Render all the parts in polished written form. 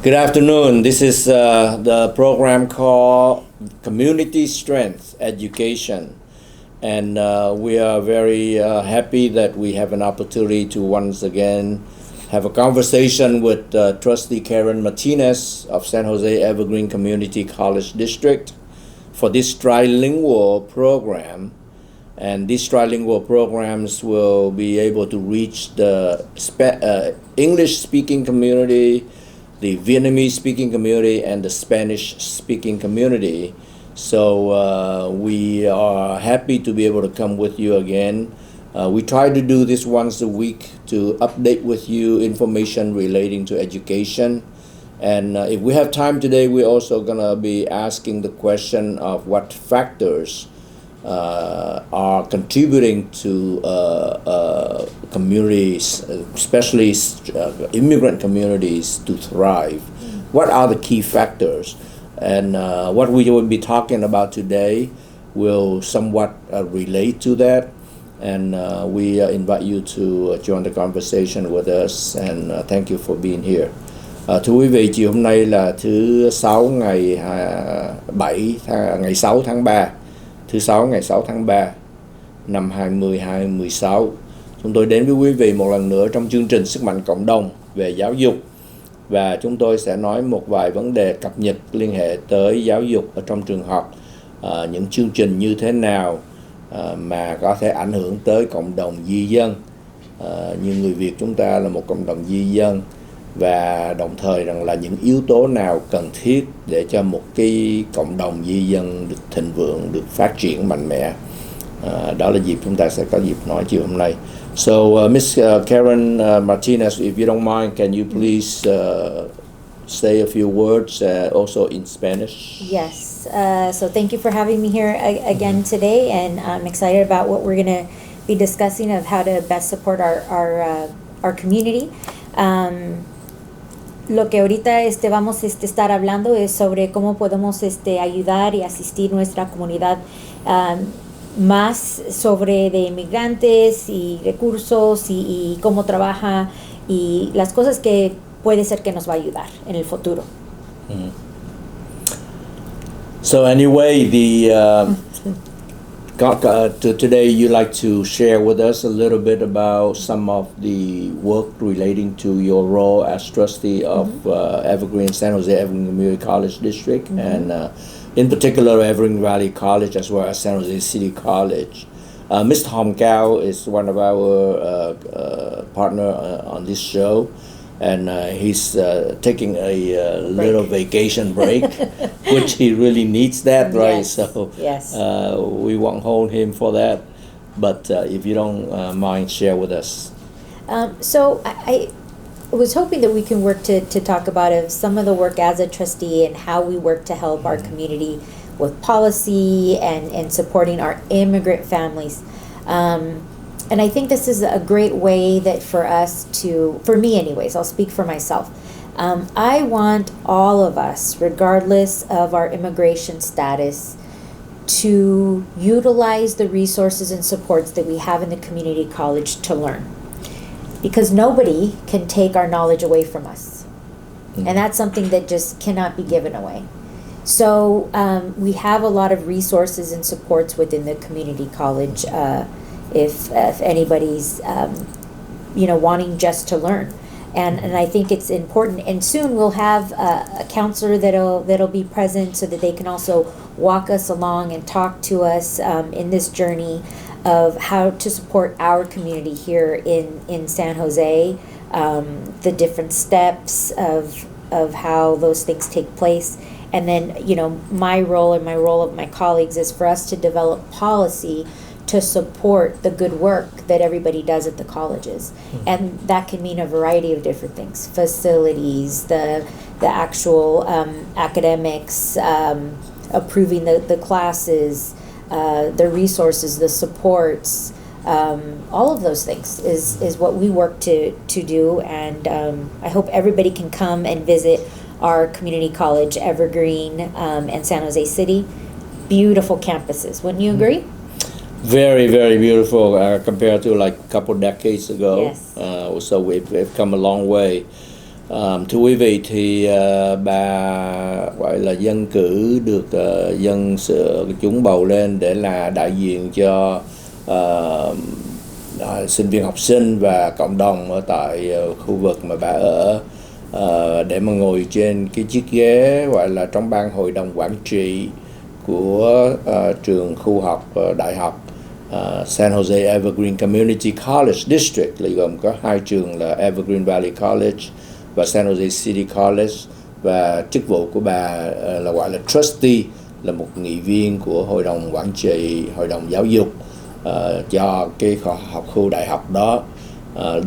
Good afternoon. This is the program called Community Strength Education. And we are very happy that we have an opportunity to once again have a conversation with Trustee Karen Martinez of San Jose Evergreen Community College District for this trilingual program. And these trilingual programs will be able to reach the English-speaking community, the Vietnamese-speaking community, and the Spanish-speaking community. So we are happy to be able to come with you again. We try to do this once a week to update with you information relating to education. And if we have time today, we're also going to be asking the question of what factors are contributing to communities, especially immigrant communities, to thrive. What are the key factors? And what we will be talking about today will somewhat relate to that. And we invite you to join the conversation with us. And thank you for being here. Thưa quý vị, chiều hôm nay là thứ Sáu ngày 6 tháng 3. Thứ Sáu ngày 6 tháng 3 năm 2016. Chúng tôi đến với quý vị một lần nữa trong chương trình Sức mạnh cộng đồng về giáo dục. Và chúng tôi sẽ nói một vài vấn đề cập nhật liên hệ tới giáo dục ở trong trường học. Những chương trình như thế nào mà có thể ảnh hưởng tới cộng đồng di dân. Như người Việt chúng ta là một cộng đồng di dân. Và đồng thời rằng là những yếu tố nào cần thiết để cho một cái cộng đồng di dân được thịnh vượng, được phát triển mạnh mẽ. Đó là dịp chúng ta sẽ có dịp nói chiều hôm nay. So Miss Karen Martinez, if you don't mind, can you please say a few words also in Spanish? Yes. So thank you for having me here again today, and I'm excited about what we're going to be discussing of how to best support our community. Lo que ahorita vamos a estar hablando es sobre cómo podemos ayudar y asistir nuestra comunidad más sobre de inmigrantes y recursos y cómo trabaja y las cosas que puede ser que nos va a ayudar en el futuro. Mm-hmm. So anyway, today you'd like to share with us a little bit about some of the work relating to your role as trustee of San Jose Evergreen Community College District, and in particular Evergreen Valley College as well as San Jose City College. Mr. Hom Cao is one of our partner on this show, and he's taking a little vacation break, which he really needs that, right? Yes. So yes. We won't hold him for that, but if you don't mind, share with us. So I was hoping that we can work to talk about some of the work as a trustee and how we work to help our community with policy and supporting our immigrant families. And I think this is a great way that for me anyways, I'll speak for myself. I want all of us, regardless of our immigration status, to utilize the resources and supports that we have in the community college to learn. Because nobody can take our knowledge away from us. Mm-hmm. And that's something that just cannot be given away. So we have a lot of resources and supports within the community college if anybody's wanting just to learn. And I think it's important. And soon we'll have a counselor that'll be present so that they can also walk us along and talk to us in this journey of how to support our community here in San Jose, the different steps of how those things take place. And then, my role and my role of my colleagues is for us to develop policy to support the good work that everybody does at the colleges. Mm-hmm. And that can mean a variety of different things: facilities, the actual academics, approving the classes, the resources, the supports, all of those things is what we work to do. And I hope everybody can come and visit our community college, Evergreen, and San Jose City. Beautiful campuses, wouldn't you agree? Very, very beautiful compared to like a couple decades ago. Yes. So we've come a long way. Thưa quý vị, thì bà gọi là dân cử được dân sự chúng bầu lên để là đại diện cho sinh viên học sinh và cộng đồng ở tại khu vực mà bà ở, để mà ngồi trên cái chiếc ghế gọi là trong ban hội đồng quản trị của trường khu học đại học San Jose Evergreen Community College District, là gồm có hai trường là Evergreen Valley College và San Jose City College. Và chức vụ của bà là gọi là trustee, là một nghị viên của hội đồng quản trị, hội đồng giáo dục cho cái học khu đại học đó.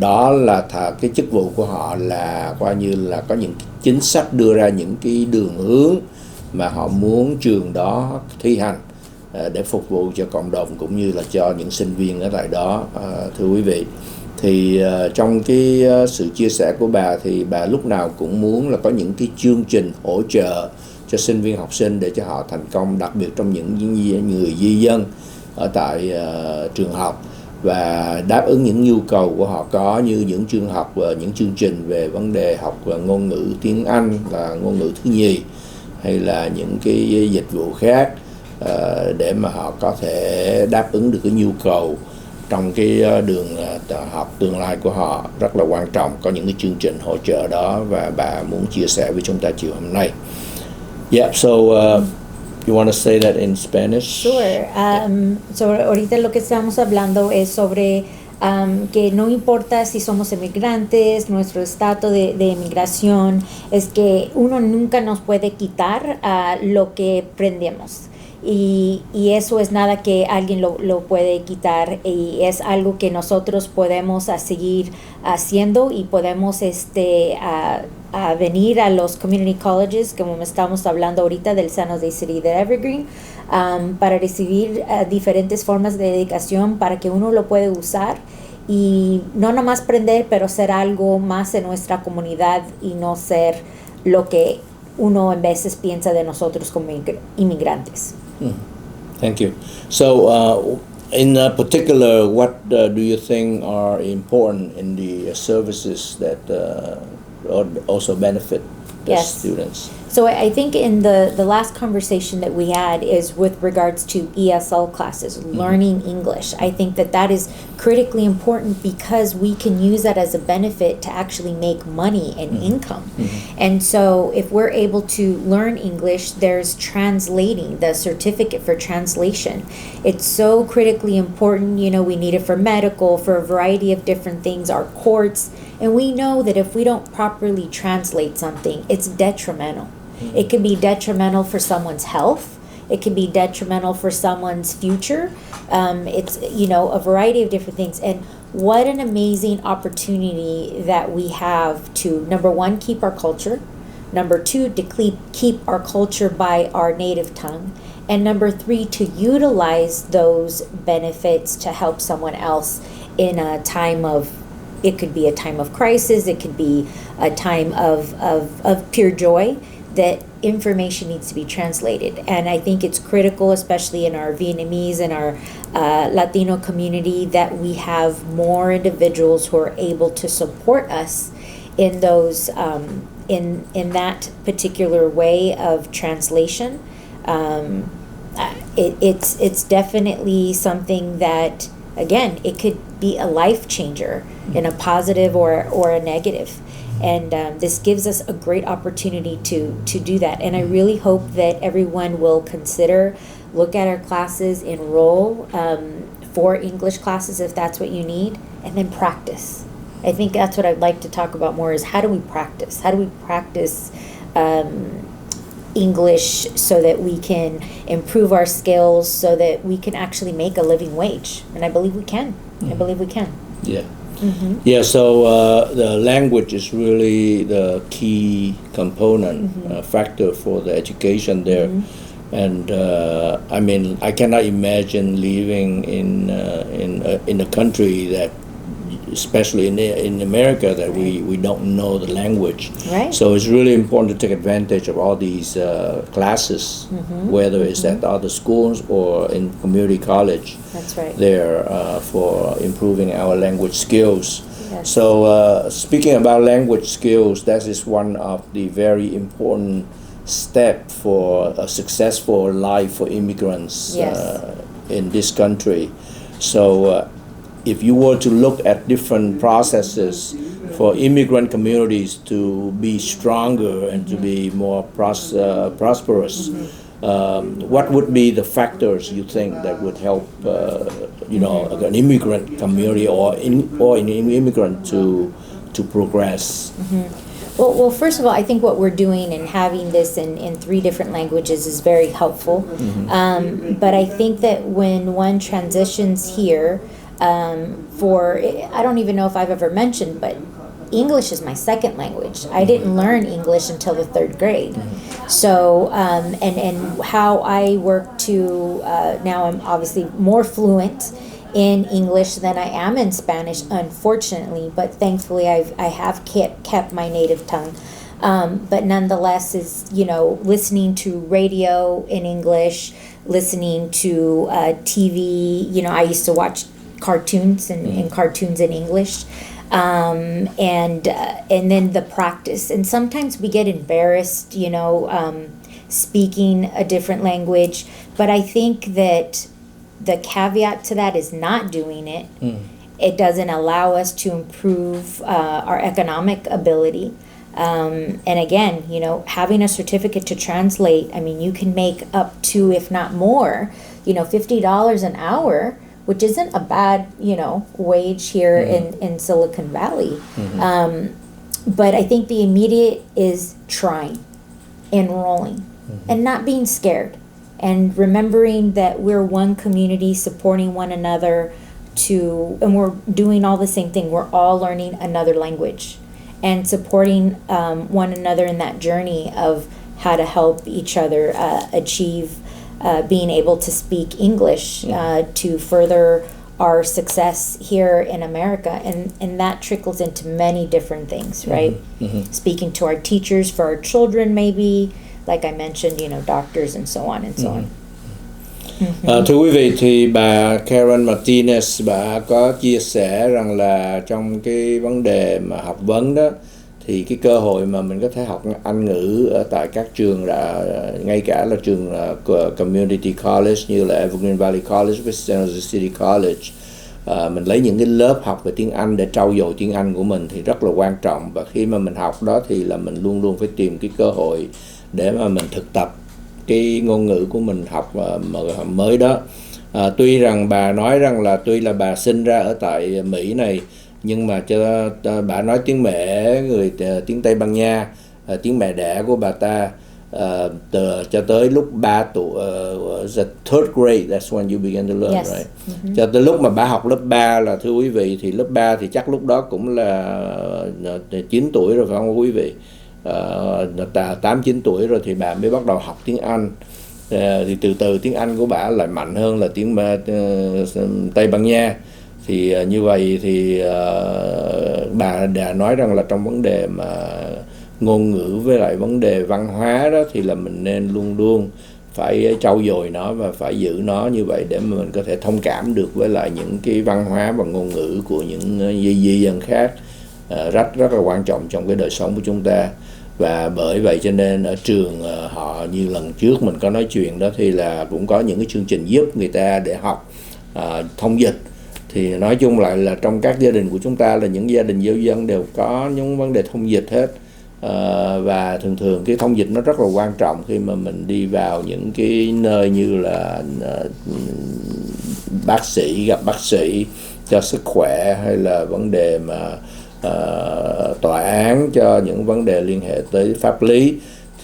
Đó là cái chức vụ của họ là coi như là có những chính sách, đưa ra những cái đường hướng mà họ muốn trường đó thi hành để phục vụ cho cộng đồng cũng như là cho những sinh viên ở tại đó. Thưa quý vị, thì trong cái sự chia sẻ của bà thì bà lúc nào cũng muốn là có những cái chương trình hỗ trợ cho sinh viên học sinh để cho họ thành công, đặc biệt trong những người di dân ở tại trường học, và đáp ứng những nhu cầu của họ có, như những trường học và những chương trình về vấn đề học ngôn ngữ tiếng Anh là ngôn ngữ thứ nhì, hay là những cái dịch vụ khác để mà họ có thể đáp ứng được cái nhu cầu trong cái đường học tương lai của họ. Rất là quan trọng có những cái chương trình hỗ trợ đó, và bà muốn chia sẻ với chúng ta chiều hôm nay. Yeah, so you want to say that in Spanish? Sure. So ahorita lo que estamos hablando es sobre que no importa si somos emigrantes, nuestro estatus de emigración, es que uno nunca nos puede quitar lo que aprendemos. Y eso es nada que alguien lo puede quitar, y es algo que nosotros podemos seguir haciendo, y podemos a venir a los community colleges, como estamos hablando ahorita del San Jose City de Evergreen, para recibir diferentes formas de dedicación para que uno lo puede usar y no nomás aprender, pero ser algo más en nuestra comunidad y no ser lo que uno en veces piensa de nosotros como inmigrantes. Thank you. So, in particular, what do you think are important in the services that also benefit the students? So I think in the last conversation that we had is with regards to ESL classes, learning English. I think that is critically important because we can use that as a benefit to actually make money and income. And so if we're able to learn English, there's translating, the certificate for translation. It's so critically important. You know, we need it for medical, for a variety of different things, our courts. And we know that if we don't properly translate something, it's detrimental. It can be detrimental for someone's health. It can be detrimental for someone's future. It's, you know, a variety of different things. And what an amazing opportunity that we have to, number one, keep our culture. Number two, to keep our culture by our native tongue. And number three, to utilize those benefits to help someone else in a time of, it could be a time of crisis, it could be a time of pure joy, that information needs to be translated. And I think it's critical, especially in our Vietnamese and our Latino community, that we have more individuals who are able to support us in those in that particular way of translation. It's definitely something that, again, it could be a life changer in a positive or a negative. And this gives us a great opportunity to do that. And I really hope that everyone will consider, look at our classes, enroll for English classes if that's what you need, and then practice. I think that's what I'd like to talk about more, is how do we practice? How do we practice English so that we can improve our skills, so that we can actually make a living wage? And I believe we can. I believe we can. Yeah. Yeah, so the language is really the key component, factor for the education there. And I mean, I cannot imagine living in a country that, especially in America, that we don't know the language. Right. So it's really important to take advantage of all these classes, whether it's at other schools or in community college. That's right. There for improving our language skills. Yes. So speaking about language skills, that is one of the very important step for a successful life for immigrants Yes. in this country. So if you were to look at different processes for immigrant communities to be stronger and to be more prosperous, what would be the factors you think that would help, an immigrant community or an immigrant to progress? Well, first of all, I think what we're doing and having this in 3 different languages is very helpful. But I think that when one transitions here, I don't even know if I've ever mentioned, but English is my second language. I didn't learn English until the 3rd grade. So, and how I work to, now I'm obviously more fluent in English than I am in Spanish, unfortunately, but thankfully I have kept my native tongue. But nonetheless is, listening to radio in English, listening to TV, I used to watch cartoons and cartoons in English. And then the practice, and sometimes we get embarrassed, speaking a different language, but I think that the caveat to that is not doing it. It doesn't allow us to improve our economic ability. And again, having a certificate to translate, I mean, you can make up to, if not more, $50 an hour, which isn't a bad, wage here in Silicon Valley. But I think the immediate is trying, enrolling, and not being scared. And remembering that we're one community supporting one another and we're doing all the same thing. We're all learning another language and supporting one another in that journey of how to help each other achieve being able to speak English to further our success here in America. And that trickles into many different things, right? Speaking to our teachers, for our children maybe, like I mentioned, doctors and so on and so on. Thưa quý vị, thì bà Karen Martinez bà có chia sẻ rằng là trong cái vấn đề mà học vấn đó, thì cái cơ hội mà mình có thể học Anh ngữ ở tại các trường ngay cả là trường Community College như là Evergreen Valley College với San Jose City College, mình lấy những cái lớp học về tiếng Anh để trau dồi tiếng Anh của mình thì rất là quan trọng. Và khi mà mình học đó thì là mình luôn luôn phải tìm cái cơ hội để mà mình thực tập cái ngôn ngữ của mình học mới đó. Tuy rằng bà nói rằng là tuy là bà sinh ra ở tại Mỹ này, nhưng mà bà nói tiếng mẹ tiếng Tây Ban Nha, tiếng mẹ đẻ của bà ta, cho tới lúc 3 tuổi, the 3rd grade, that's when you begin to learn, Yes. right? Cho tới lúc mà bà học lớp 3 là, thưa quý vị, thì lớp 3 thì chắc lúc đó cũng là 9 tuổi rồi, phải không quý vị? 8-9 tuổi rồi thì bà mới bắt đầu học tiếng Anh. Thì từ từ tiếng Anh của bà lại mạnh hơn là tiếng Tây Ban Nha. Thì như vậy thì bà đã nói rằng là trong vấn đề mà ngôn ngữ với lại vấn đề văn hóa đó, thì là mình nên luôn luôn phải trau dồi nó và phải giữ nó như vậy để mà mình có thể thông cảm được với lại những cái văn hóa và ngôn ngữ của những di dân khác, rất là quan trọng trong cái đời sống của chúng ta. Và bởi vậy cho nên ở trường họ, như lần trước mình có nói chuyện đó, thì là cũng có những cái chương trình giúp người ta để học thông dịch. Thì nói chung lại là trong các gia đình của chúng ta là những gia đình giáo dân đều có những vấn đề thông dịch hết. Và thường cái thông dịch nó rất là quan trọng khi mà mình đi vào những cái nơi như là bác sĩ, gặp bác sĩ cho sức khỏe, hay là vấn đề mà tòa án cho những vấn đề liên hệ tới pháp lý,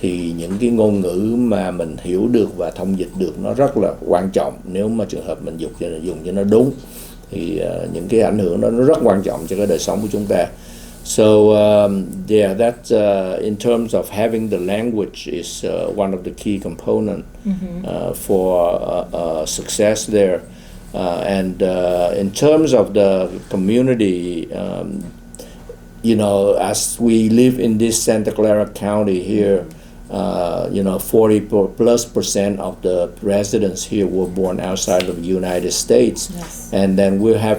thì những cái ngôn ngữ mà mình hiểu được và thông dịch được nó rất là quan trọng. Nếu mà trường hợp mình dùng cho nó đúng thì những cái ảnh hưởng đó nó rất quan trọng cho cái đời sống của chúng ta. So that's in terms of having the language is one of the key component for success there. And in terms of the community, as we live in this Santa Clara County here, 40+% of the residents here were born outside of the United States. Yes. And then we have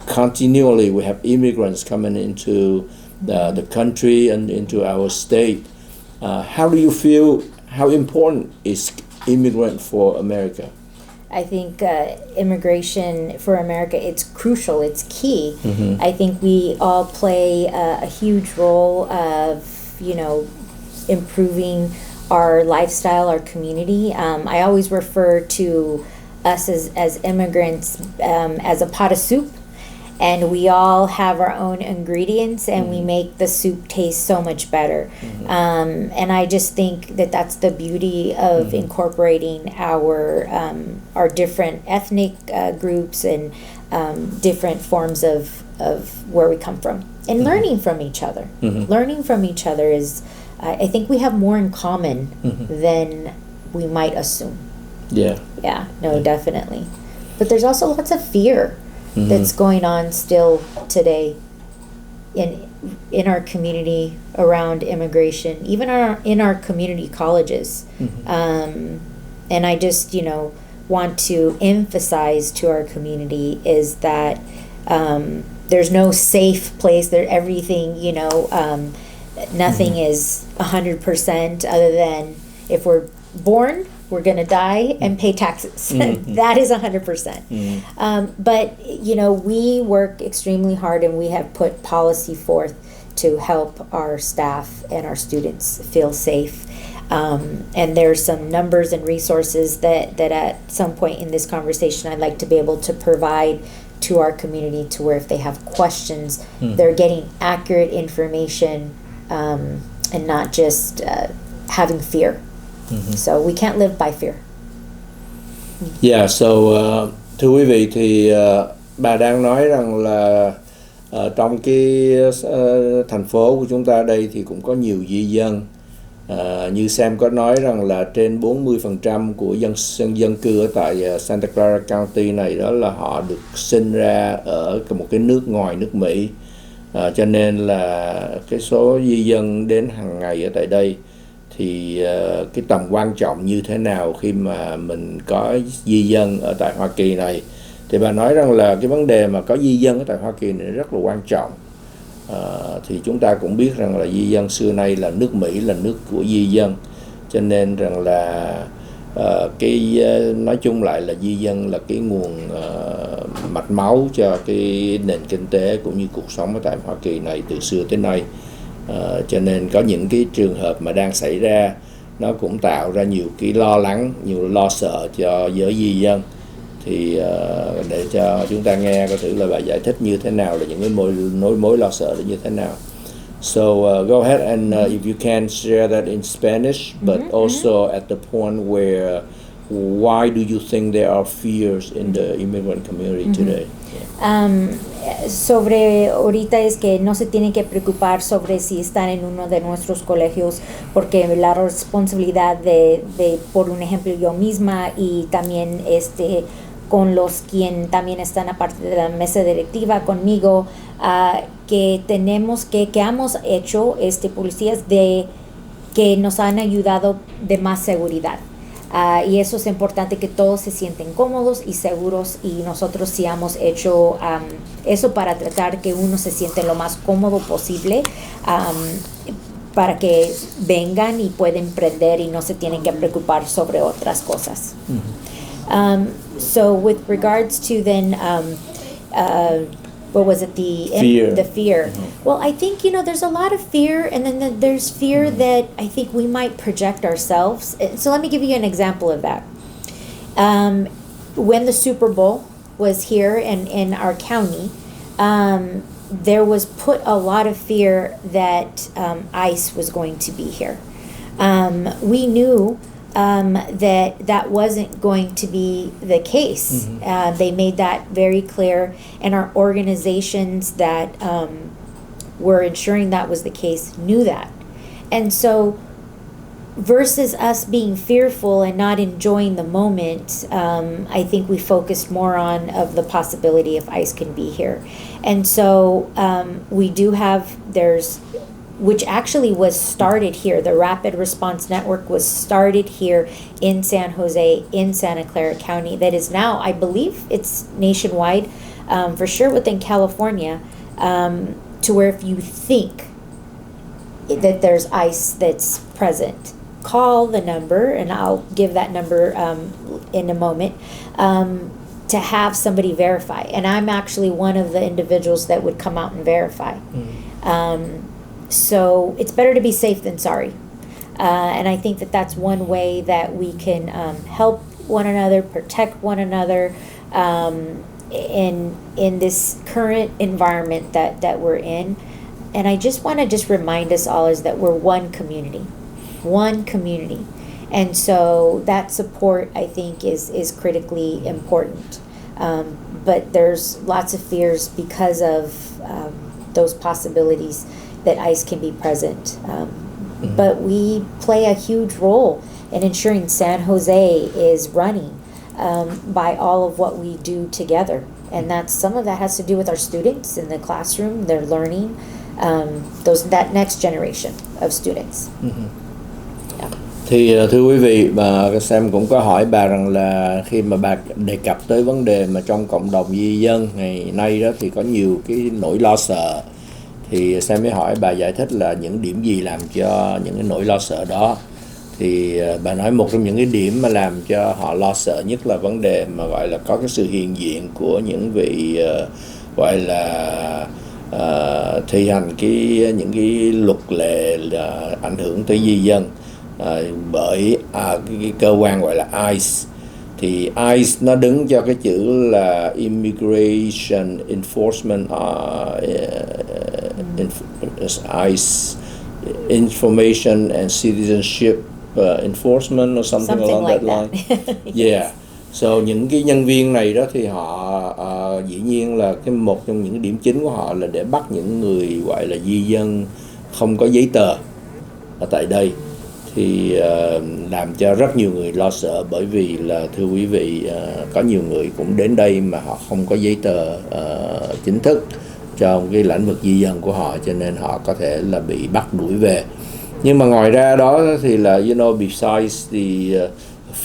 continually we have immigrants coming into the country and into our state. How do you feel? How important is immigrant for America? I think immigration for America, it's crucial, it's key. I think we all play a huge role of, improving our lifestyle, our community. I always refer to us as immigrants as a pot of soup, and we all have our own ingredients, and we make the soup taste so much better. And I just think that that's the beauty of incorporating our different ethnic groups and different forms of where we come from, and learning from each other. Learning from each other is, I think we have more in common than we might assume. Yeah. Yeah, no, definitely. But there's also lots of fear that's going on still today in our community around immigration, even in our community colleges. And I just, want to emphasize to our community is that there's no safe place there. Everything, nothing is 100% other than if we're born, we're going to die and pay taxes. That is 100%. But, we work extremely hard, and we have put policy forth to help our staff and our students feel safe. And there's some numbers and resources that at some point in this conversation I'd like to be able to provide to our community, to where if they have questions, they're getting accurate information and not just having fear. So we can't live by fear. Yeah, so thưa quý vị thì bà đang nói rằng là trong cái thành phố của chúng ta đây thì cũng có nhiều di dân. Như Sam có nói rằng là trên 40% của dân cư ở tại Santa Clara County này đó là họ được sinh ra ở một cái nước ngoài nước Mỹ. Cho nên là cái số di dân đến hàng ngày ở tại đây thì cái tầm quan trọng như thế nào khi mà mình có di dân ở tại Hoa Kỳ này, thì bà nói rằng là cái vấn đề mà có di dân ở tại Hoa Kỳ này rất là quan trọng. Thì chúng ta cũng biết rằng là di dân xưa nay là nước Mỹ là nước của di dân, cho nên rằng là nói chung lại là di dân là cái nguồn mạch máu cho cái nền kinh tế cũng như cuộc sống ở tại Hoa Kỳ này từ xưa tới nay. Cho nên có những cái trường hợp mà đang xảy ra nó cũng tạo ra nhiều cái lo lắng, nhiều lo sợ cho giới di dân. Thì để cho chúng ta nghe có thử là bà giải thích như thế nào, là những cái mối lo sợ là như thế nào. So go ahead and if you can share that in Spanish, but also at the point where why do you think there are fears in the immigrant community today? Sobre ahorita es que no se tienen que preocupar sobre si están en uno de nuestros colegios, porque la responsabilidad de por un ejemplo yo misma y también con los quien también están aparte de la mesa directiva conmigo, que tenemos que hemos hecho policías que nos han ayudado de más seguridad. Y eso es importante, que todos se sienten cómodos y seguros, y nosotros sí hemos hecho eso para tratar que uno se siente lo más cómodo posible, para que vengan y pueden prender y no se tienen que preocupar sobre otras cosas. So with regards to then what was it, the fear. Well, I think there's a lot of fear, and then there's fear that I think we might project ourselves. So let me give you an example of that. When the Super Bowl was here in our county, there was put a lot of fear that ICE was going to be here. We knew that wasn't going to be the case. They made that very clear, and our organizations that were ensuring that was the case knew that. And so versus us being fearful and not enjoying the moment, I think we focused more on of the possibility if ICE can be here. And so we do have, which actually was started here. The Rapid Response Network was started here in San Jose, in Santa Clara County. That is now, I believe it's nationwide. for sure within California, to where if you think that there's ICE that's present, call the number, and I'll give that number in a moment, to have somebody verify. And I'm actually one of the individuals that would come out and verify. So it's better to be safe than sorry. And I think that that's one way that we can help one another, protect one another in this current environment that we're in. And I just want to remind us all is that we're one community. And so that support, I think, is critically important. But there's lots of fears because of those possibilities that ICE can be present. But we play a huge role in ensuring San Jose is running by all of what we do together. And some of that has to do with our students in the classroom, their learning, that next generation of students. Thì thưa quý vị, bà Sam cũng có hỏi bà rằng là khi mà bà đề cập tới vấn đề mà trong cộng đồng di dân ngày nay đó thì có nhiều cái nỗi lo sợ, thì Sam mới hỏi bà giải thích là những điểm gì làm cho những cái nỗi lo sợ đó. Thì bà nói một trong những cái điểm mà làm cho họ lo sợ nhất là vấn đề mà gọi là có cái sự hiện diện của những vị gọi là thi hành những cái luật lệ là ảnh hưởng tới di dân bởi cái cơ quan gọi là ICE. Thì ICE nó đứng cho cái chữ là Immigration Enforcement, ICE, Information and Citizenship Enforcement or something along like that line. Yeah. So những cái nhân viên này đó thì họ dĩ nhiên là một trong những điểm chính của họ là để bắt những người gọi là di dân không có giấy tờ ở tại đây. Thì làm cho rất nhiều người lo sợ, bởi vì là thưa quý vị, có nhiều người cũng đến đây mà họ không có giấy tờ chính thức trong cái lĩnh vực di dân của họ, cho nên họ có thể là bị bắt đuổi về. Nhưng mà ngoài ra đó thì là besides the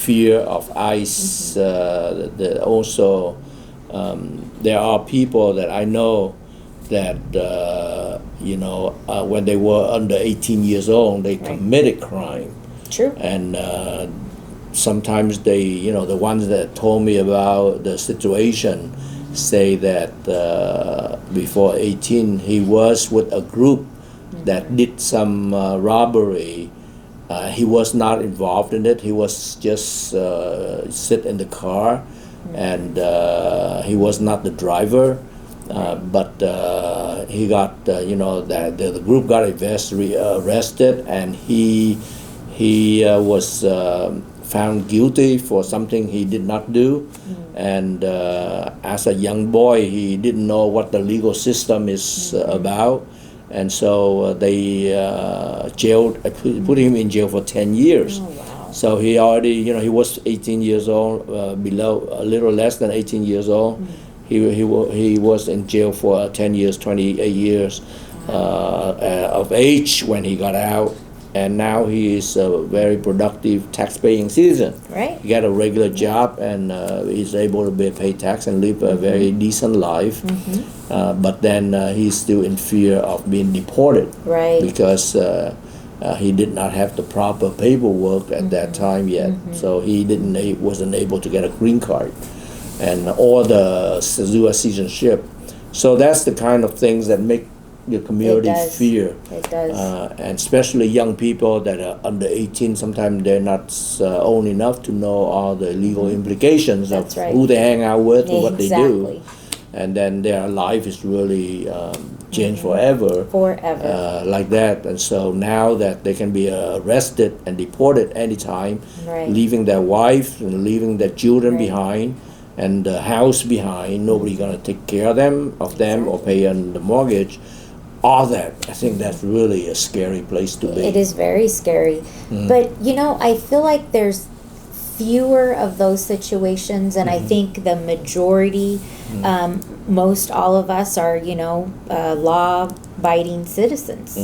fear of ICE, also there are people that I know that when they were under 18 years old, they committed crime. True. And sometimes they, the ones that told me about the situation say that before 18, he was with a group that did some robbery. He was not involved in it. He was just sit in the car, and he was not the driver. But he got, the group got arrested, and he was found guilty for something he did not do. And as a young boy, he didn't know what the legal system is about. And so they put him in jail for 10 years. Oh, wow. So he already, he was 18 years old, below, a little less than 18 years old. He was in jail for 10 years, 28 years of age when he got out. And now he is a very productive tax-paying citizen. Right. He got a regular job, and he's able to pay tax and live a very decent life. But then he's still in fear of being deported. Right. Because he did not have the proper paperwork at that time yet. So he wasn't able to get a green card or the citizenship. So that's the kind of things that make the community fear. It does. And especially young people that are under 18, sometimes they're not old enough to know all the legal implications That's of right. who they hang out with and what they do. Exactly. And then their life is really changed forever. Like that. And so now that they can be arrested and deported anytime, Right. leaving their wife and leaving their children behind, and the house behind, nobody gonna take care of them or pay on the mortgage. All that, I think that's really a scary place to be. It is very scary. But, I feel like there's fewer of those situations, and I think the majority, most all of us are, law-abiding citizens.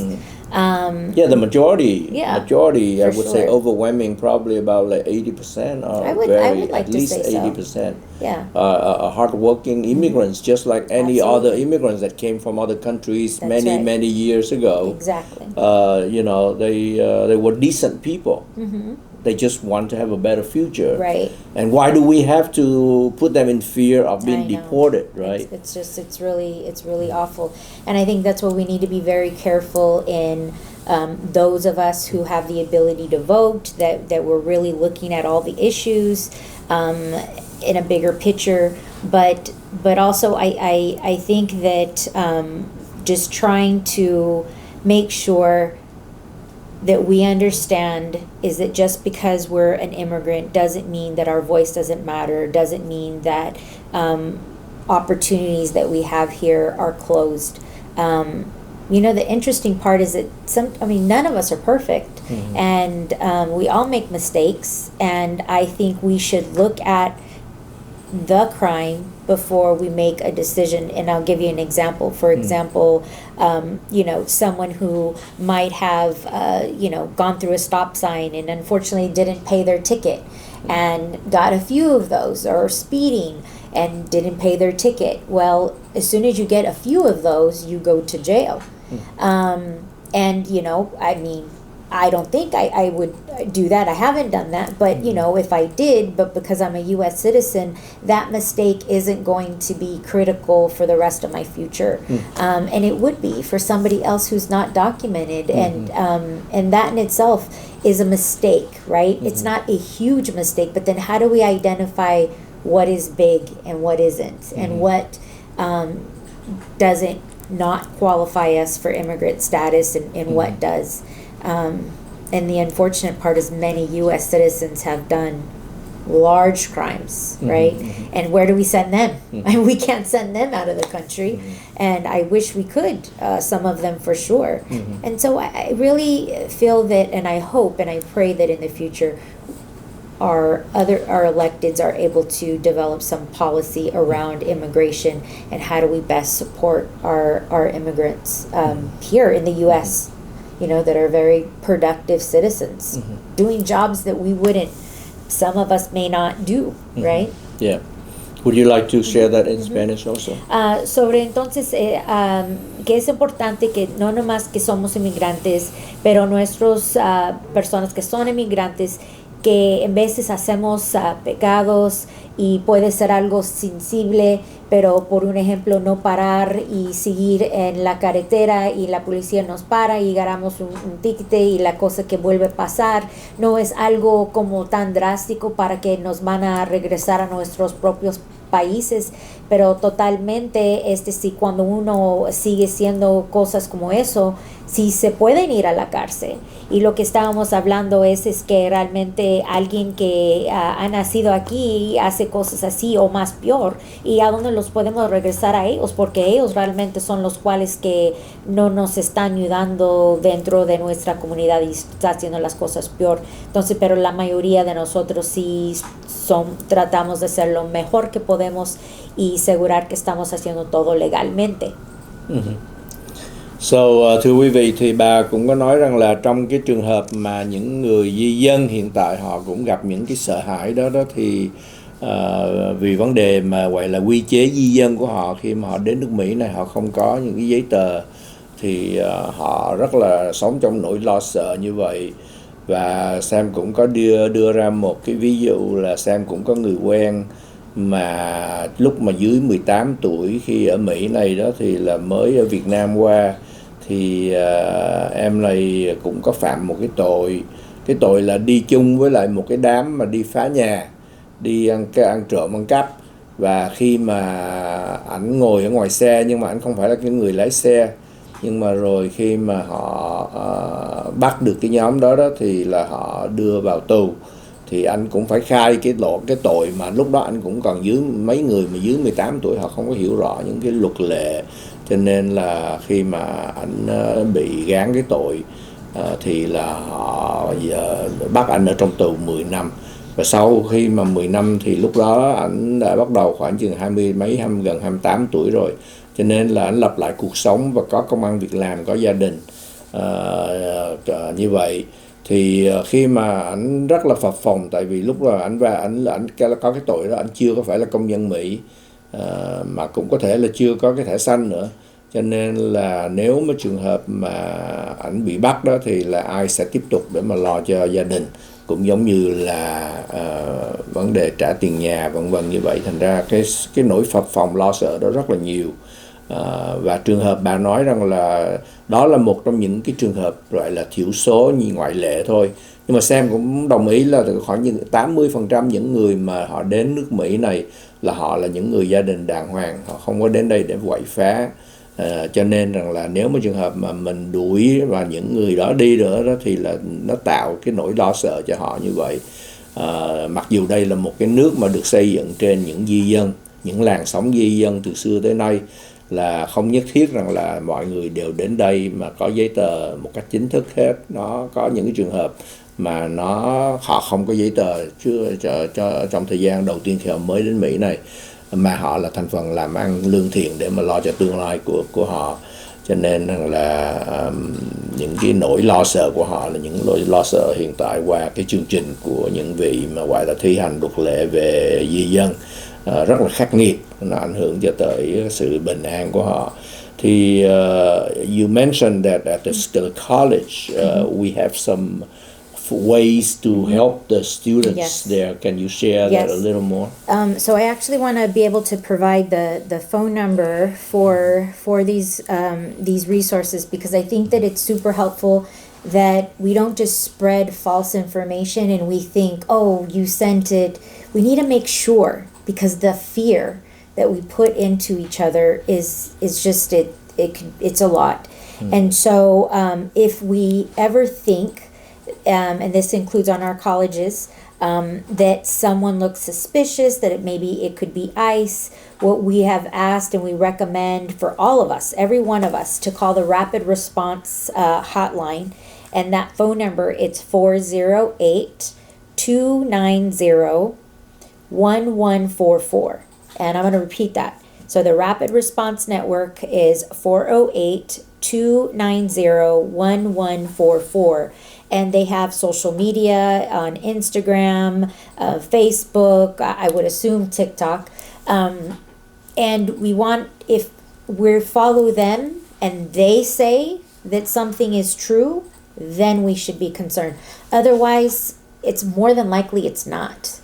Yeah, the majority. Yeah, Majority, I for would say sure. overwhelming, probably about like 80%, or I would like at to least say so. 80%. Yeah. Hardworking immigrants, just like any other Absolutely. immigrants that came from other countries That's right. many years ago. Exactly. They were decent people. They just want to have a better future. Right. And why do we have to put them in fear of being I know. deported, right? It's really awful, and I think that's what we need to be very careful in. Those of us who have the ability to vote, that we're really looking at all the issues in a bigger picture, but also I think that just trying to make sure that we understand is that just because we're an immigrant doesn't mean that our voice doesn't matter, doesn't mean that opportunities that we have here are closed. The interesting part is that none of us are perfect, and we all make mistakes, and I think we should look at the crime before we make a decision. And I'll give you an example. For example, someone who might have, gone through a stop sign and unfortunately didn't pay their ticket and got a few of those, or speeding and didn't pay their ticket. Well, as soon as you get a few of those, you go to jail. I don't think I would do that. I haven't done that. But, if I did, but because I'm a U.S. citizen, that mistake isn't going to be critical for the rest of my future. And it would be for somebody else who's not documented. And that in itself is a mistake, right? It's not a huge mistake. But then how do we identify what is big and what isn't? And what doesn't not qualify us for immigrant status, and what does? And the unfortunate part is many U.S. citizens have done large crimes, right? And where do we send them? And we can't send them out of the country. And I wish we could, some of them for sure. And so I really feel that, and I hope and I pray that in the future our electeds are able to develop some policy around immigration and how do we best support our immigrants here in the U.S., that are very productive citizens, doing jobs that some of us may not do, right? Yeah. Would you like to share that in Spanish also? Sobre entonces, que es importante que no nomás que somos inmigrantes, pero nuestros personas que son inmigrantes, que en veces hacemos pecados y puede ser algo sensible, pero por un ejemplo no parar y seguir en la carretera y la policía nos para y ganamos un ticket y la cosa que vuelve a pasar no es algo como tan drástico para que nos van a regresar a nuestros propios países, pero totalmente si cuando uno sigue haciendo cosas como eso, sí se pueden ir a la cárcel. Y lo que estábamos hablando es que realmente alguien que ha nacido aquí hace cosas así o más peor, y a dónde los podemos regresar a ellos, porque ellos realmente son los cuales que no nos están ayudando dentro de nuestra comunidad y está haciendo las cosas peor. Entonces, pero la mayoría de nosotros sí tratamos de hacer lo mejor que podemos y asegurar que estamos haciendo todo legalmente. Thưa quý vị, thì bà cũng có nói rằng là trong cái trường hợp mà những người di dân hiện tại họ cũng gặp những cái sợ hãi đó thì vì vấn đề mà gọi là quy chế di dân của họ, khi mà họ đến nước Mỹ này họ không có những cái giấy tờ thì họ rất là sống trong nỗi lo sợ như vậy. Và Sam cũng có đưa ra một cái ví dụ là Sam cũng có người quen mà lúc mà dưới 18 tuổi khi ở Mỹ này đó thì là mới ở Việt Nam qua, thì em này cũng có phạm một cái tội là đi chung với lại một cái đám mà đi phá nhà, đi ăn trộm ăn cắp. Và khi mà ảnh ngồi ở ngoài xe, nhưng mà ảnh không phải là cái người lái xe, nhưng mà rồi khi mà họ bắt được cái nhóm đó thì là họ đưa vào tù, thì anh cũng phải khai cái tội mà lúc đó anh cũng còn mấy người mà dưới 18 tuổi họ không có hiểu rõ những cái luật lệ, cho nên là khi mà anh bị gán cái tội thì là họ bắt anh ở trong tù 10 năm. Và sau khi mà 10 năm thì lúc đó anh đã bắt đầu khoảng chừng gần 28 tuổi rồi, cho nên là anh lập lại cuộc sống và có công ăn việc làm, có gia đình. Như vậy thì khi mà ảnh rất là phập phồng, tại vì lúc là ảnh có cái tội đó, ảnh chưa có phải là công dân Mỹ, mà cũng có thể là chưa có cái thẻ xanh nữa, cho nên là nếu mà trường hợp mà ảnh bị bắt đó thì là ai sẽ tiếp tục để mà lo cho gia đình, cũng giống như là vấn đề trả tiền nhà vân vân như vậy. Thành ra cái nỗi phập phồng lo sợ đó rất là nhiều. Và trường hợp bà nói rằng là đó là một trong những cái trường hợp gọi là thiểu số, như ngoại lệ thôi, nhưng mà Sam cũng đồng ý là khoảng 80% những người mà họ đến nước Mỹ này là họ là những người gia đình đàng hoàng, họ không có đến đây để quậy phá. Cho nên rằng là nếu mà trường hợp mà mình đuổi và những người đó đi nữa đó thì là nó tạo cái nỗi lo sợ cho họ như vậy. Mặc dù đây là một cái nước mà được xây dựng trên những di dân, những làn sóng di dân từ xưa tới nay, là không nhất thiết rằng là mọi người đều đến đây mà có giấy tờ một cách chính thức hết. Nó có những cái trường hợp mà họ không có giấy tờ trong thời gian đầu tiên khi họ mới đến Mỹ này, mà họ là thành phần làm ăn lương thiện để mà lo cho tương lai của họ. Cho nên là những cái nỗi lo sợ của họ là những nỗi lo sợ hiện tại qua cái chương trình của những vị mà gọi là thi hành luật lệ về di dân rất là khắc nghiệt, nó ảnh hưởng cho tới sự bình an của họ. Thì you mentioned that at the college we have some ways to help the students there. Can you share that a little more? So I actually want to be able to provide the phone number for these resources, because I think that it's super helpful that we don't just spread false information and we think, oh, you sent it. We need to make sure, because the fear that we put into each other is just it's a lot. And so if we ever think, and this includes on our colleges, that someone looks suspicious, that it could be ICE, what we have asked and we recommend for all of us, every one of us, to call the rapid response hotline. And that phone number, it's 408-290-1144. And I'm going to repeat that. So the Rapid Response Network is 408-290-1144. And they have social media on Instagram, Facebook, I would assume TikTok. And we want, if we follow them and they say that something is true, then we should be concerned. Otherwise, it's more than likely it's not.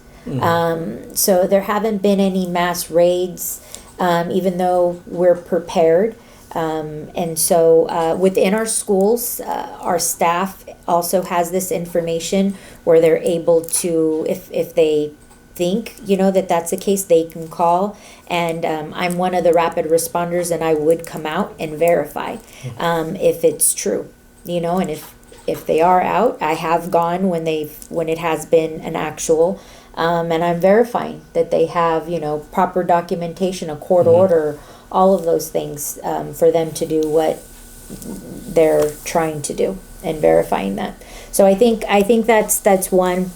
So there haven't been any mass raids, even though we're prepared. And so within our schools, our staff also has this information where they're able to, if they think, that that's the case, they can call. And I'm one of the rapid responders, and I would come out and verify if it's true, and if they are out. I have gone when it has been an actual, and I'm verifying that they have, proper documentation, a court order, all of those things, for them to do what they're trying to do, and verifying that. So I think that's one.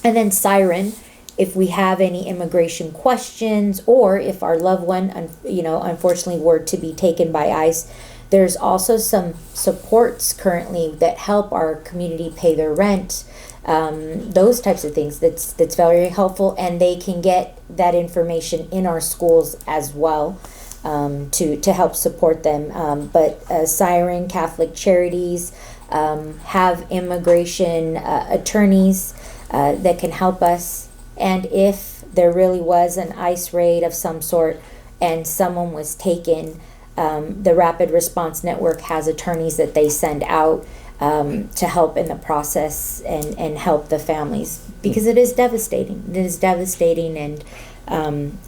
And then Siren, if we have any immigration questions, or if our loved one, unfortunately were to be taken by ICE, there's also some supports currently that help our community pay their rent, those types of things. That's very helpful, and they can get that information in our schools as well, to help support them. But Siren, Catholic Charities have immigration attorneys that can help us. And if there really was an ICE raid of some sort and someone was taken, the Rapid Response Network has attorneys that they send out to help in the process and help the families, because it is devastating. It is devastating, and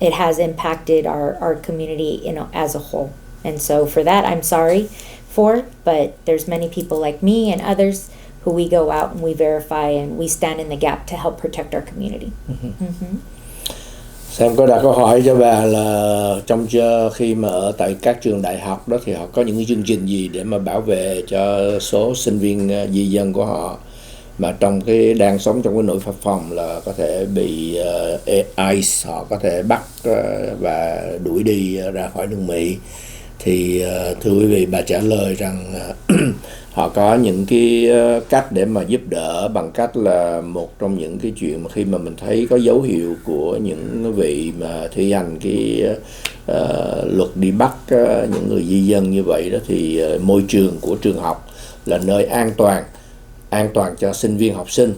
it has impacted our community, as a whole. And so for that, I'm sorry for, but there's many people like me and others who we go out and we verify and we stand in the gap to help protect our community. Sam có đặt câu hỏi cho bà là khi mà ở tại các trường đại học đó thì họ có những cái chương trình gì để mà bảo vệ cho số sinh viên di dân của họ mà đang sống trong cái nỗi phập phồng là có thể bị ICE họ có thể bắt và đuổi đi ra khỏi nước Mỹ. Thì thưa quý vị, bà trả lời rằng họ có những cái cách để mà giúp đỡ, bằng cách là một trong những cái chuyện mà khi mà mình thấy có dấu hiệu của những vị mà thi hành cái luật đi bắt những người di dân như vậy đó, thì môi trường của trường học là nơi an toàn cho sinh viên học sinh.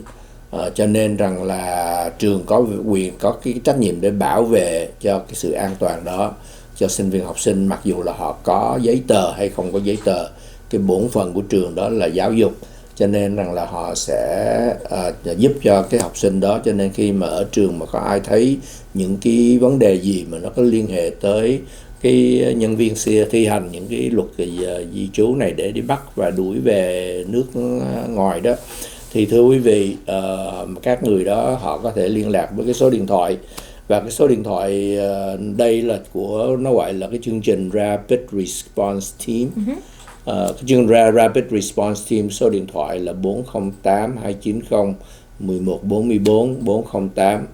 Cho nên rằng là trường có quyền, có cái trách nhiệm để bảo vệ cho cái sự an toàn đó cho sinh viên học sinh, mặc dù là họ có giấy tờ hay không có giấy tờ. Cái bổn phận của trường đó là giáo dục, cho nên rằng là họ sẽ giúp cho cái học sinh đó. Cho nên khi mà ở trường mà có ai thấy những cái vấn đề gì mà nó có liên hệ tới cái nhân viên thi hành những cái luật di trú này để đi bắt và đuổi về nước ngoài đó, thì thưa quý vị, các người đó họ có thể liên lạc với cái số điện thoại. Và cái số điện thoại đây là nó gọi là cái chương trình Rapid Response Team. Cái chương trình Rapid Response Team, số điện thoại là 408 290 1144, 408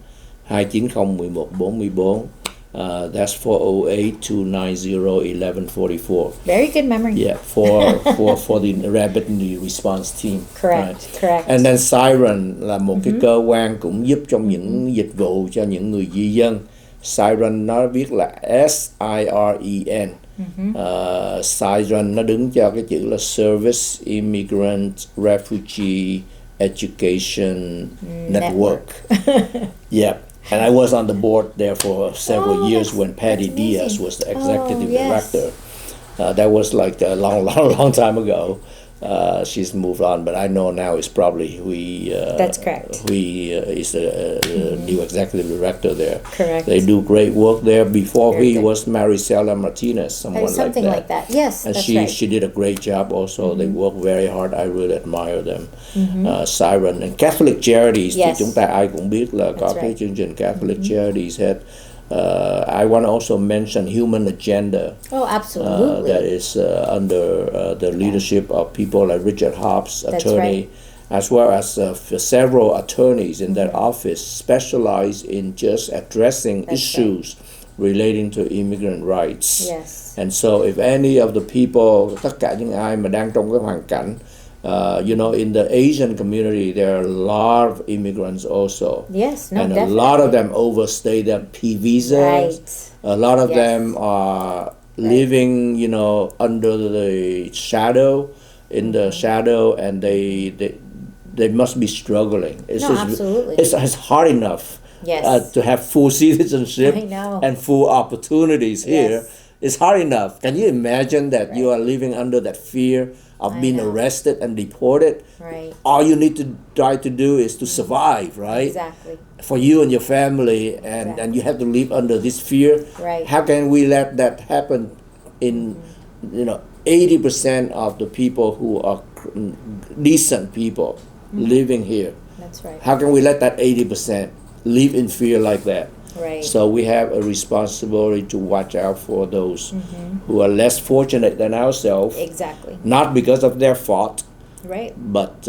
290 1144. That's 408-290-1144. Very good memory. Yeah, for the Rapid Response Team. Correct, Right. correct. And then Siren là một cái cơ quan cũng giúp trong những dịch vụ cho những người di dân. Siren nó viết là SIREN. Siren nó đứng cho cái chữ là Service Immigrant Refugee Education Network. Yeah. And I was on the board there for several years when Patty Diaz was the executive director. That was like a long time ago. She's moved on, but I know now it's probably That's correct. Is the new executive director there. Correct. They do great work there. Before Very he good. was Maricela Martinez, someone Something like that. Yes, And that's she right. she did a great job also. They work very hard. I really admire them. Siren and Catholic Charities. Yes. Thì chúng ta ai cũng biết là có That's cái right. chương trình Catholic Charities hết. I want to also mention Human Agenda. Oh, absolutely. That is under the leadership of people like Richard Hobbs, attorney, right. as well as several attorneys in that office specialize in just addressing issues relating to immigrant rights. Yes. And so if any of the people, tất cả những ai mà đang trong cái hoàn cảnh, in the Asian community, there are a lot of immigrants also. Yes, no, and definitely. a lot of them overstay their P visas. Right. A lot of Yes. them are living, under the shadow, in the shadow, and they must be struggling. Absolutely. It's hard enough Yes. to have full citizenship I know. and full opportunities here. Yes. It's hard enough. Can you imagine that you are living under that fear of being know. arrested and deported? Right. All you need to try to do is to survive, right? Exactly. For you and your family, and you have to live under this fear. Right. How can we let that happen in 80% of the people who are decent people living here? That's right. How can we let that 80% live in fear like that? Right. So we have a responsibility to watch out for those who are less fortunate than ourselves, Exactly. not because of their fault, Right. but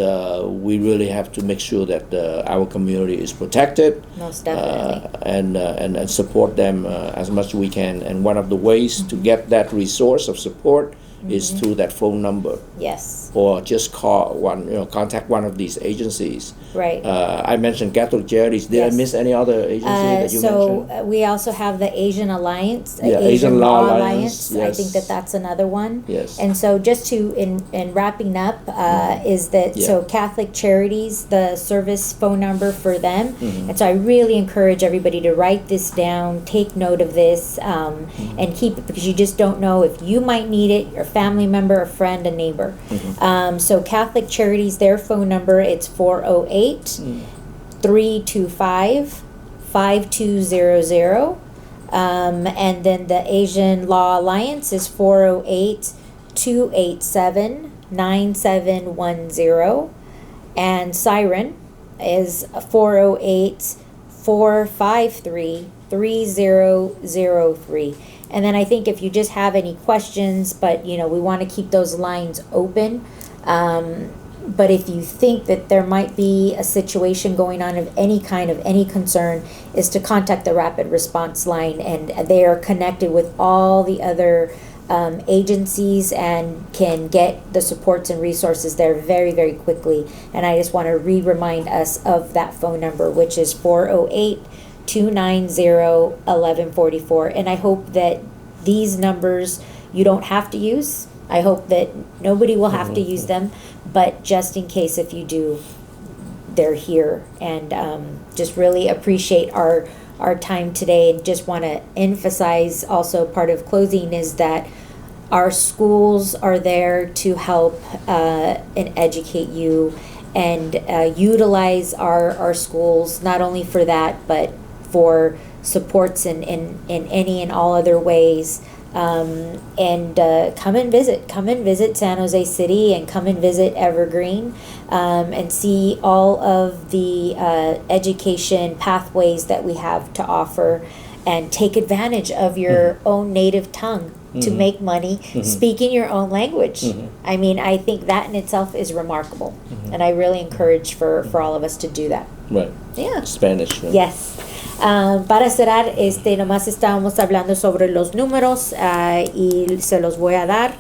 we really have to make sure that our community is protected, Most definitely. and support them as much as we can. And one of the ways to get that resource of support is through that phone number, Yes. or just contact one of these agencies. Right. I mentioned Catholic Charities. Did Yes. I miss any other agency that you mentioned? We also have the Asian Alliance, Asian Law Alliance, I yes. think that's another one. Yes. And so just in wrapping up, is that so Catholic Charities, the service phone number for them. And so I really encourage everybody to write this down, take note of this, and keep it, because you just don't know if you might need it, your family member, a friend, a neighbor. So Catholic Charities, their phone number, it's 408 325 5200. And then the Asian Law Alliance is 408 287 9710. And Siren is 408 453 3003. And then I think if you just have any questions, but we want to keep those lines open. But if you think that there might be a situation going on of any kind, of any concern, is to contact the Rapid Response Line, and they are connected with all the other agencies and can get the supports and resources there very, very quickly. And I just want to remind us of that phone number, which is 408-290-1144. And I hope that these numbers you don't have to use. I hope that nobody will have to use them, but just in case if you do, they're here. And just really appreciate our time today, and just want to emphasize also, part of closing is that our schools are there to help and educate you, and utilize our schools not only for that, but for supports in any and all other ways. And come and visit San Jose City, and come and visit Evergreen, and see all of the education pathways that we have to offer, and take advantage of your own native tongue to make money, speaking your own language. I mean, I think that in itself is remarkable, and I really encourage for all of us to do that. Right. Yeah. Spanish. Right? Yes. Para cerrar, nomás estábamos hablando sobre los números, y se los voy a dar,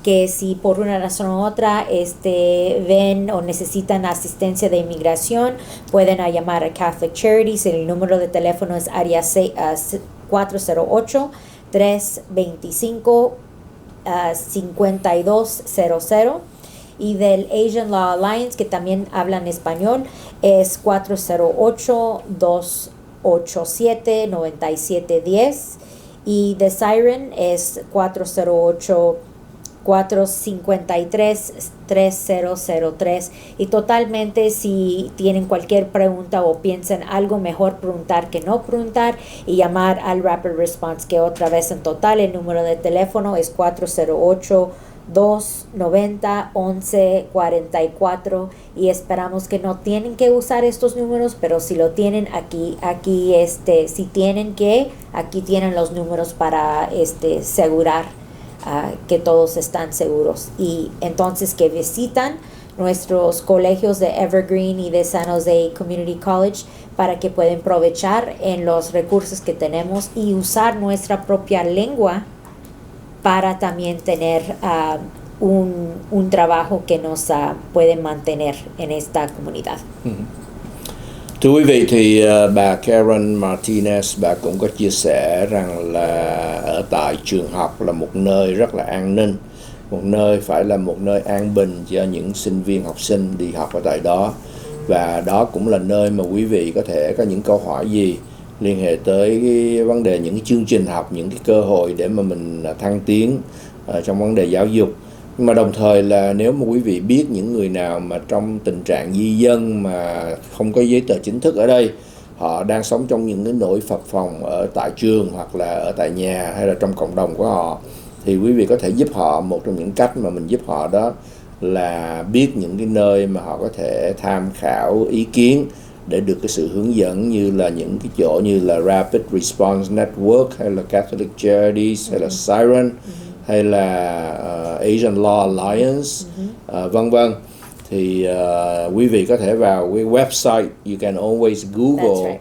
que si por una razón u otra ven o necesitan asistencia de inmigración, pueden llamar a Catholic Charities. El número de teléfono es área 408-325-5200. Y del Asian Law Alliance, que también hablan español, es 408-287-9710. Y de Siren es 408-453-3003. Y totalmente, si tienen cualquier pregunta o piensan algo, mejor preguntar que no preguntar, y llamar al Rapid Response, que otra vez en total el número de teléfono es 408-290-1144. Y esperamos que no tienen que usar estos números, pero si lo tienen, aquí si tienen que, aquí tienen los números para asegurar que todos están seguros. Y entonces que visitan nuestros colegios de Evergreen y de San Jose Community College, para que puedan aprovechar en los recursos que tenemos y usar nuestra propia lengua para también tener un trabaho que nos puede mantener en esta comunidad. Thưa quý vị, thì bà Karen Martinez, bà cũng có chia sẻ rằng là ở tại trường học là một nơi rất là an ninh, một nơi phải là một nơi an bình cho những sinh viên học sinh đi học ở tại đó. Và đó cũng là nơi mà quý vị có thể có những câu hỏi gì liên hệ tới cái vấn đề những cái chương trình học, những cái cơ hội để mà mình thăng tiến trong vấn đề giáo dục. Nhưng mà đồng thời là nếu mà quý vị biết những người nào mà trong tình trạng di dân mà không có giấy tờ chính thức ở đây, họ đang sống trong những cái nỗi phập phồng ở tại trường hoặc là ở tại nhà hay là trong cộng đồng của họ, thì quý vị có thể giúp họ. Một trong những cách mà mình giúp họ đó là biết những cái nơi mà họ có thể tham khảo ý kiến để được cái sự hướng dẫn, như là những cái chỗ như là Rapid Response Network, hay là Catholic Charities, hay là Siren, hay là Asian Law Alliance, vân vân. Thì quý vị có thể vào cái website, you can always Google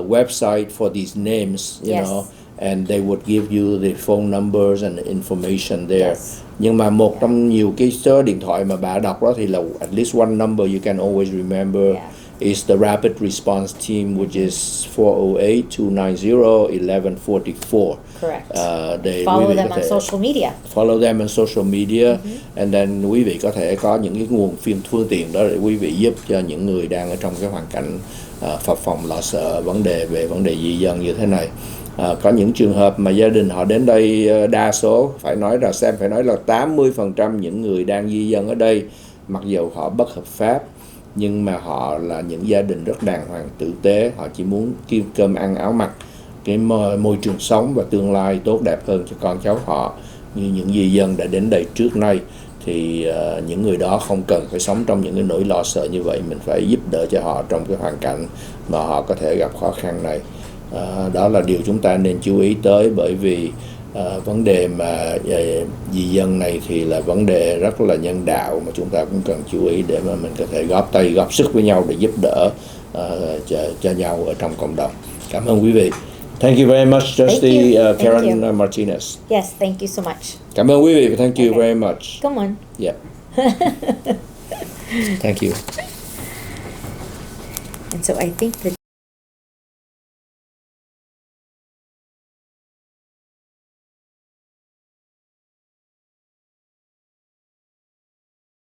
website for these names, you know, and they would give you the phone numbers and the information there. Nhưng mà một trong nhiều cái số điện thoại mà bà đọc đó thì là at least one number you can always remember is the Rapid Response Team, which is 408-290-1144. Correct. Follow them on social media. Follow them on social media, and then quý vị có thể có những cái nguồn phương tiện đó để quý vị giúp cho những người đang ở trong cái hoàn cảnh phập phồng lo sợ vấn đề di dân như thế này. Có những trường hợp mà gia đình họ đến đây, đa số phải nói là 80% những người đang di dân ở đây, mặc dù họ bất hợp pháp, nhưng mà họ là những gia đình rất đàng hoàng tử tế. Họ chỉ muốn kiếm cơm ăn áo mặc, cái môi trường sống và tương lai tốt đẹp hơn cho con cháu họ, như những di dân đã đến đây trước nay. Thì những người đó không cần phải sống trong những cái nỗi lo sợ như vậy. Mình phải giúp đỡ cho họ trong cái hoàn cảnh mà họ có thể gặp khó khăn này. Đó là điều chúng ta nên chú ý tới, bởi vì vấn đề mà di dân này thì là vấn đề rất là nhân đạo mà chúng ta cũng cần chú ý để mà mình có thể góp tay góp sức với nhau để giúp đỡ cho nhau ở trong cộng đồng. Cảm ơn quý vị. Thank you very much, Trustee you. Thank Karen you. Martinez. Yes, thank you so much. Cảm ơn quý vị. Thank you Okay. very much. Come on. Yeah. Thank you. And so I think that